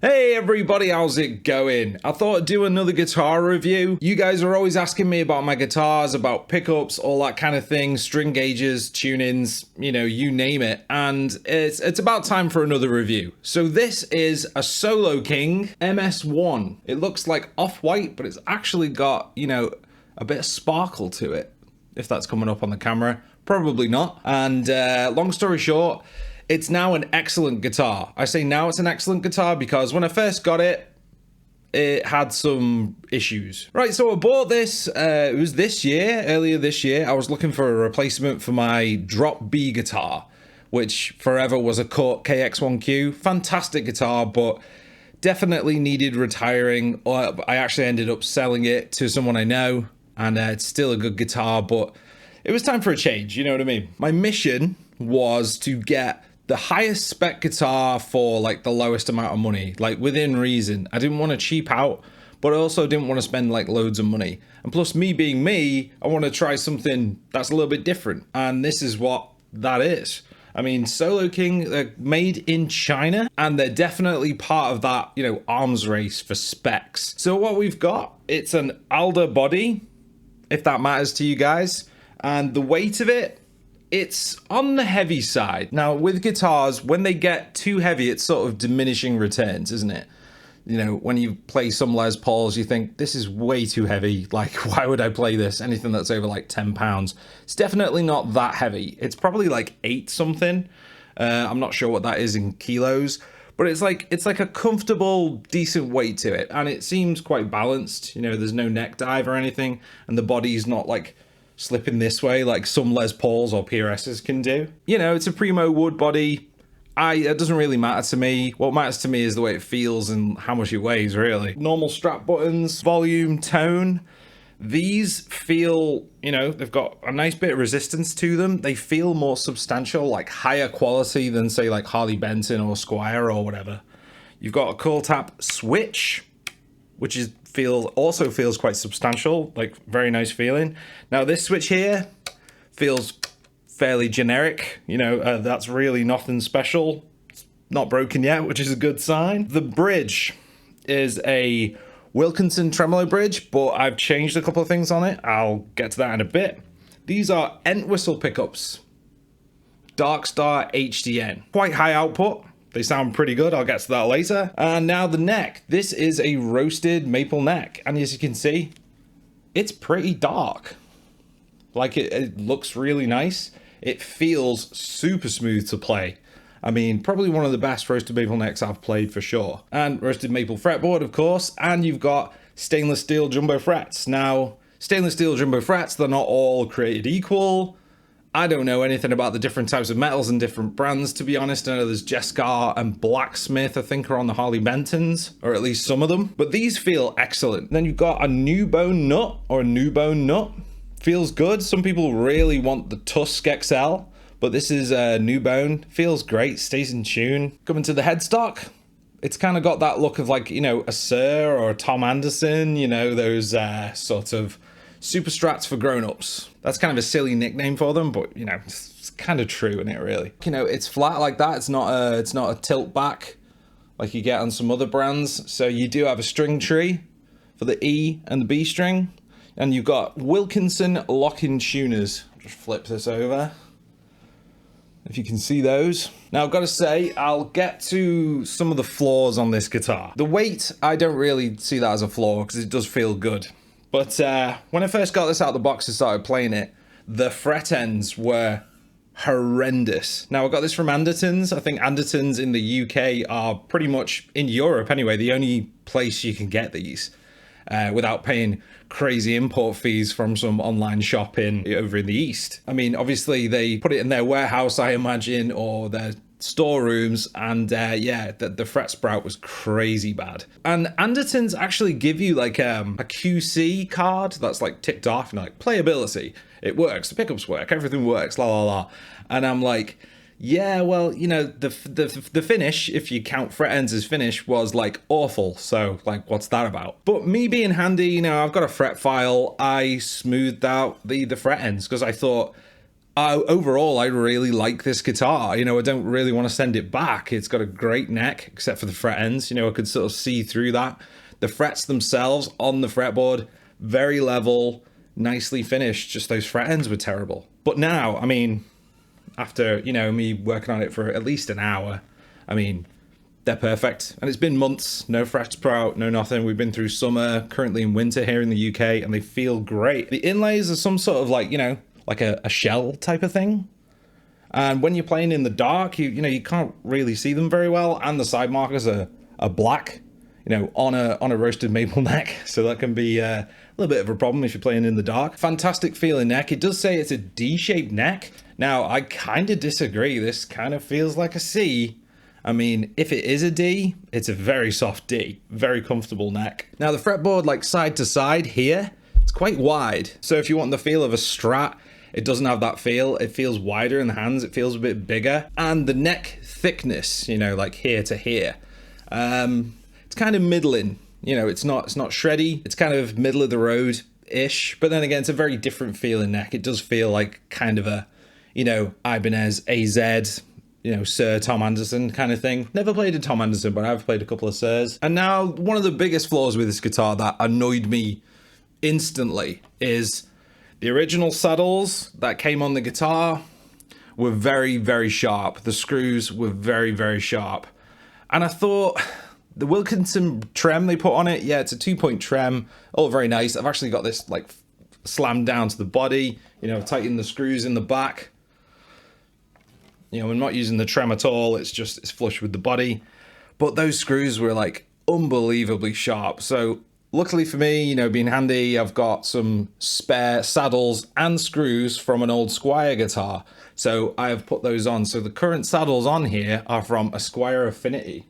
Hey everybody, how's it going? I thought I'd do another guitar review. You guys are always asking me about my guitars, about pickups, all that kind of thing, string gauges, tunings, you name it. And it's about time for another review. So this is a Soloking MS1. It looks like off-white, but it's actually got, a bit of sparkle to it. If that's coming up on the camera, probably not. And long story short, it's now an excellent guitar. I say now it's an excellent guitar because when I first got it, it had some issues. Right, so I bought this, it was earlier this year. I was looking for a replacement for my Drop B guitar, which forever was a Kurt KX1Q. Fantastic guitar, but definitely needed retiring. I actually ended up selling it to someone I know, and it's still a good guitar, but it was time for a change, you know what I mean? My mission was to get the highest spec guitar for like the lowest amount of money, like within reason. I didn't want to cheap out, but I also didn't want to spend like loads of money. And plus, me being me, I want to try something that's a little bit different. And this is what that is. I mean, Soloking, they're made in China, and they're definitely part of that, arms race for specs. So what we've got, it's an alder body, if that matters to you guys. And the weight of it, it's on the heavy side. Now, with guitars, when they get too heavy, it's sort of diminishing returns, isn't it? When you play some Les Pauls, you think, this is way too heavy. Like, why would I play this? Anything that's over like 10 pounds. It's definitely not that heavy. It's probably like 8 something. I'm not sure what that is in kilos. But it's like a comfortable, decent weight to it. And it seems quite balanced. There's no neck dive or anything. And the body's not like slipping this way like some Les Pauls or PRSs can do. It's a Primo wood body. It doesn't really matter to me. What matters to me is the way it feels and how much it weighs, really. Normal strap buttons, volume, tone. These feel, they've got a nice bit of resistance to them. They feel more substantial, like higher quality than say like Harley Benton or Squire or whatever. You've got a coil tap switch, which also feels quite substantial, like very nice feeling. Now this switch here feels fairly generic, that's really nothing special. It's not broken yet, which is a good sign. The bridge is a Wilkinson tremolo bridge, but I've changed a couple of things on it. I'll get to that in a bit. These are Entwistle pickups, Darkstar HDN, quite high output. They sound pretty good. I'll get to that later. And now the neck. This is a roasted maple neck. And as you can see, it's pretty dark. Like it looks really nice. It feels super smooth to play. I mean, probably one of the best roasted maple necks I've played for sure. And roasted maple fretboard, of course. And you've got stainless steel jumbo frets. Now, stainless steel jumbo frets, they're not all created equal. I don't know anything about the different types of metals and different brands, to be honest. I know there's Jescar and Blacksmith, I think, are on the Harley Bentons, or at least some of them. But these feel excellent. Then you've got a new bone nut, or a new bone nut. Feels good. Some people really want the Tusk XL, but this is a new bone. Feels great, stays in tune. Coming to the headstock, it's kind of got that look of like, a Sir or a Tom Anderson, those sort of super strats for grown-ups. That's kind of a silly nickname for them, but it's kind of true, isn't it, really? It's flat like that. It's not a tilt back like you get on some other brands. So you do have a string tree for the E and the B string, and you've got Wilkinson lock-in tuners. I'll just flip this over, if you can see those. Now, I've got to say, I'll get to some of the flaws on this guitar. The weight, I don't really see that as a flaw because it does feel good. But when I first got this out of the box and started playing it, the fret ends were horrendous. Now, I got this from Andertons. I think Andertons in the UK are pretty much, in Europe anyway, the only place you can get these without paying crazy import fees from some online shop over in the East. I mean, obviously, they put it in their warehouse, I imagine, or their storerooms, and yeah, the fret sprout was crazy bad. And Andertons actually give you like a QC card that's like ticked off and like playability. It works, the pickups work, everything works, la la la. And I'm like, yeah, well, the finish, if you count fret ends as finish, was like awful. So like, what's that about? But me being handy, I've got a fret file. I smoothed out the fret ends because I thought, Overall, I really like this guitar. You know, I don't really want to send it back. It's got a great neck, except for the fret ends. You know, I could sort of see through that. The frets themselves on the fretboard, very level, nicely finished. Just those fret ends were terrible. But now, I mean, after, you know, me working on it for at least an hour, I mean, they're perfect. And it's been months, no frets sprout, no nothing. We've been through summer, currently in winter here in the UK, and they feel great. The inlays are some sort of like, you know, like a shell type of thing. And when you're playing in the dark, you know, you can't really see them very well. And the side markers are black, you know, on a roasted maple neck. So that can be a little bit of a problem if you're playing in the dark. Fantastic feeling neck. It does say it's a D-shaped neck. Now, I kind of disagree. This kind of feels like a C. I mean, if it is a D, it's a very soft D. Very comfortable neck. Now, the fretboard, like side to side here, it's quite wide. So if you want the feel of a Strat, it doesn't have that feel. It feels wider in the hands. It feels a bit bigger. And the neck thickness, you know, like here to here, it's kind of middling. You know, it's not shreddy. It's kind of middle of the road ish. But then again, it's a very different feeling neck. It does feel like kind of a, you know, Ibanez AZ, you know, Sir Tom Anderson kind of thing. Never played a Tom Anderson, but I've played a couple of Sirs. And now one of the biggest flaws with this guitar that annoyed me instantly is the original saddles that came on the guitar were very, very sharp. The screws were very, very sharp. And I thought the Wilkinson trem they put on it, yeah, it's a 2-point trem. All very nice. I've actually got this like slammed down to the body, you know, tighten the screws in the back. You know, I'm not using the trem at all. It's flush with the body. But those screws were like unbelievably sharp. So luckily for me, you know, being handy, I've got some spare saddles and screws from an old Squier guitar. So I have put those on. So the current saddles on here are from a Squier Affinity.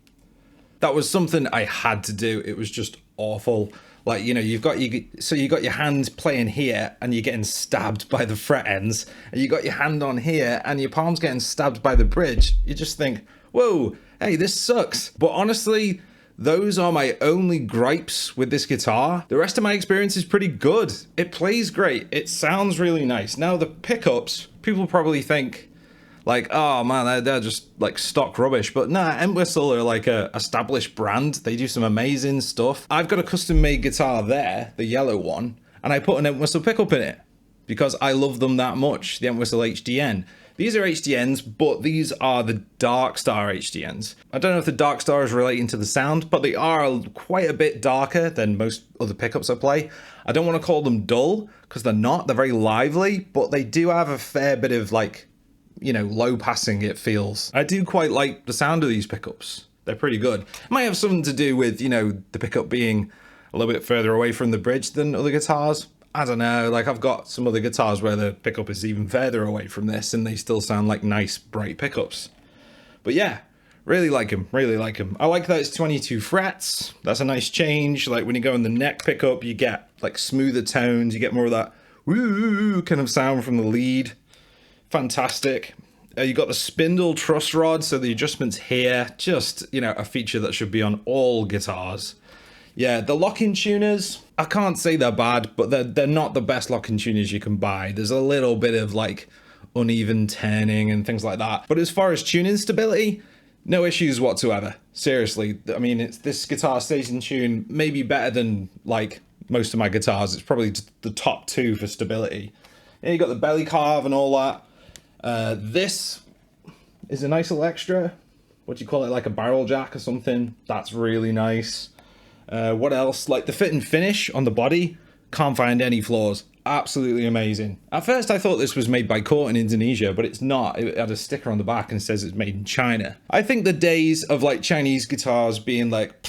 That was something I had to do. It was just awful. Like, you know, you got your hand playing here and you're getting stabbed by the fret ends. And you got your hand on here and your palm's getting stabbed by the bridge. You just think, whoa, hey, this sucks. But honestly, those are my only gripes with this guitar. The rest of my experience is pretty good. It plays great. It sounds really nice. Now the pickups, people probably think like, oh man, they're just like stock rubbish. But nah, Entwistle are like a established brand. They do some amazing stuff. I've got a custom made guitar there, the yellow one, and I put an Entwistle pickup in it because I love them that much, the Entwistle HDN. These are HDNs, but these are the Darkstar HDNs. I don't know if the Darkstar is relating to the sound, but they are quite a bit darker than most other pickups I play. I don't want to call them dull, because they're not. They're very lively, but they do have a fair bit of like, you know, low passing, it feels. I do quite like the sound of these pickups. They're pretty good. It might have something to do with, you know, the pickup being a little bit further away from the bridge than other guitars. I don't know, like I've got some other guitars where the pickup is even further away from this and they still sound like nice, bright pickups. But yeah, really like them, really like them. I like that it's 22 frets. That's a nice change. Like when you go in the neck pickup, you get like smoother tones. You get more of that woo kind of sound from the lead. Fantastic. You got the spindle truss rod, so the adjustments here, just, you know, a feature that should be on all guitars. Yeah, the lock-in tuners, I can't say they're bad, but they're not the best lock-in tuners you can buy. There's a little bit of like uneven turning and things like that. But as far as tuning stability, no issues whatsoever. Seriously, I mean, this guitar stays in tune maybe better than like most of my guitars. It's probably the top 2 for stability. And you got the belly carve and all that. This is a nice little extra. What do you call it? Like a barrel jack or something. That's really nice. What else? Like the fit and finish on the body, can't find any flaws. Absolutely amazing. At first I thought this was made by Court in Indonesia, but it's not. It had a sticker on the back and says it's made in China. I think the days of like Chinese guitars being like,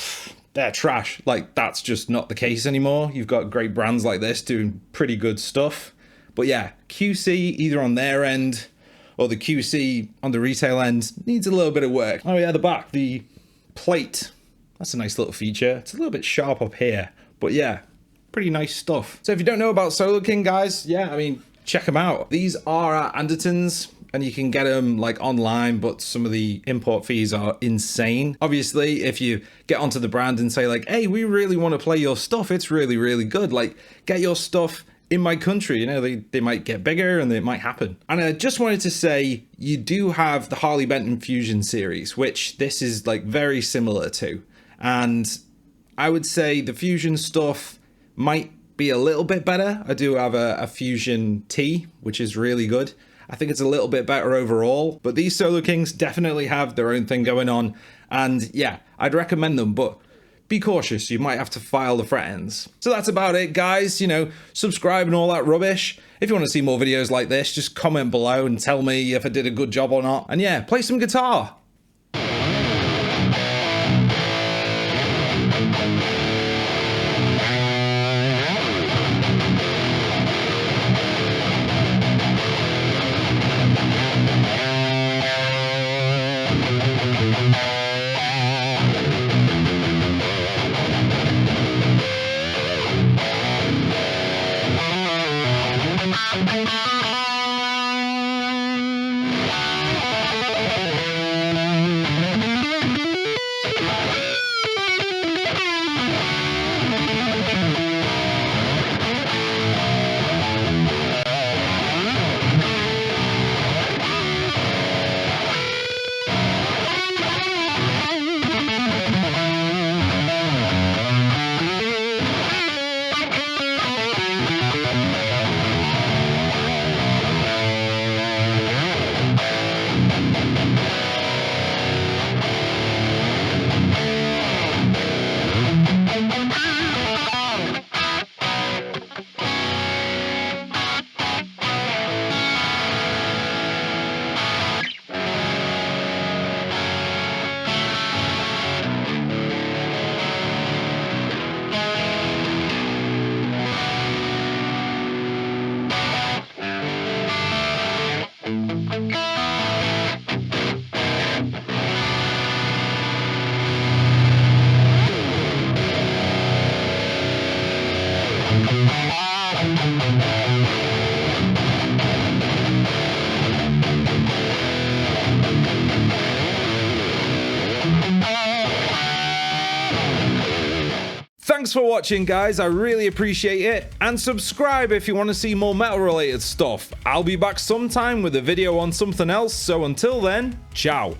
they're trash, like that's just not the case anymore. You've got great brands like this doing pretty good stuff. But yeah, QC either on their end or the QC on the retail end needs a little bit of work. Oh yeah, the back, the plate. That's a nice little feature. It's a little bit sharp up here, but yeah, pretty nice stuff. So if you don't know about Soloking, guys, yeah, I mean, check them out. These are at Anderton's and you can get them like online, but some of the import fees are insane. Obviously, if you get onto the brand and say like, hey, we really want to play your stuff, it's really, really good. Like, get your stuff in my country, you know, they might get bigger and it might happen. And I just wanted to say, you do have the Harley Benton Fusion series, which this is like very similar to. And I would say the Fusion stuff might be a little bit better. I do have a Fusion T, which is really good. I think it's a little bit better overall, but these Solokings definitely have their own thing going on. And yeah, I'd recommend them, but be cautious, you might have to file the fret ends. So that's about it, guys. You know, subscribe and all that rubbish. If you want to see more videos like this, just comment below and tell me if I did a good job or not. And yeah, play some guitar. Thanks for watching, guys. I really appreciate it. And subscribe if you want to see more metal related stuff. I'll be back sometime with a video on something else. So until then, ciao.